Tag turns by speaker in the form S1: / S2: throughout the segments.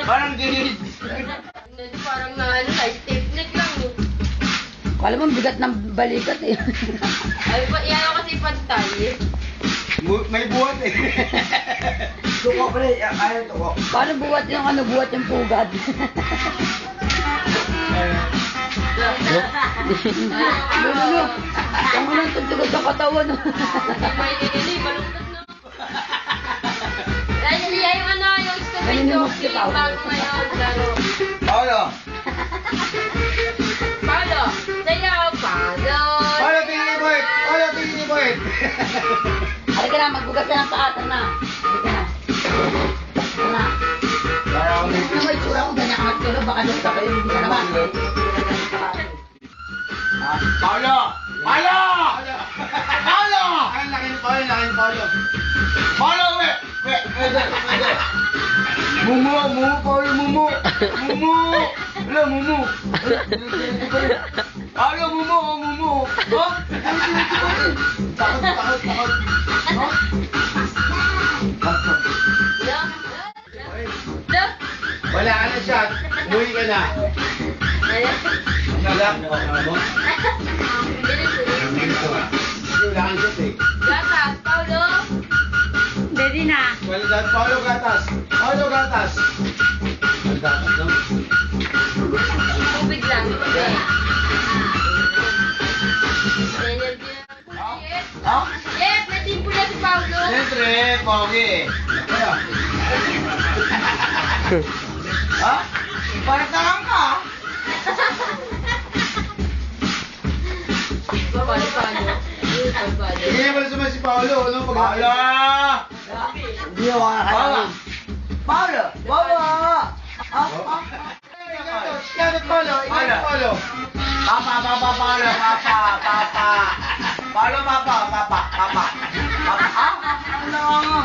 S1: Parang gilid.
S2: Parang na ano, side technique lang eh.
S3: Kala mo bigat ng balikat eh.
S2: Ay, yan ako kasi pantay eh.
S1: May buhat eh. Tuko pre, ayaw tuko.
S3: Paano buhat yung ano, buhat yung pugad? Lulu, ang unang tuntugod sa katawan.
S2: May nilili, malungkot na. Ay, yung ano, yung stupid
S3: Naninimos
S2: joke,
S3: si
S2: yung
S3: Paolo.
S2: bago ngayon, laro.
S1: Paolo!
S2: Paolo, sayaw, Paolo.
S1: Paolo, tingin ni Boyd! Paolo, tingin ni Boyd!
S3: Halika na, magbugas ka ng paa, tara na. Halika na. Tara na.
S1: Parang ako
S3: Ano mo itsura ko, ganyan ka matulog, baka doon ka kayo, hindi ka naman.
S1: Paolo! Paolo! Paolo! Ang laki ni Paolo, laki ni Paolo. Paolo, we! Mumu, Paolo, mumu! Wala, mumu! Paolo, mumu! Oh? Takot! Oh? Wala ka na shot. Umuwi ka na. Wala mo. Wala kang shot eh.
S2: Gatas, Paolo.
S3: Ready na.
S1: Well done, Paolo Gatas. Paolo Gatas. Ang gatas, no?
S2: Tubig lang.
S1: Ha?
S2: Yes, may timpo na si Paolo.
S1: Siyempre, pogi eh. Ano? Ha? Parang takang ka.
S2: Paano?
S1: Hindi naman suman si Paolo, ano? Paolo!
S3: Hindi ako
S1: Paolo! Paolo! Paolo! Yan at Paolo! Yan at Paolo! Papa! Paolo, Papa! Ano?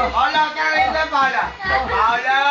S1: Paolo, kaya rin na Paolo! Paolo!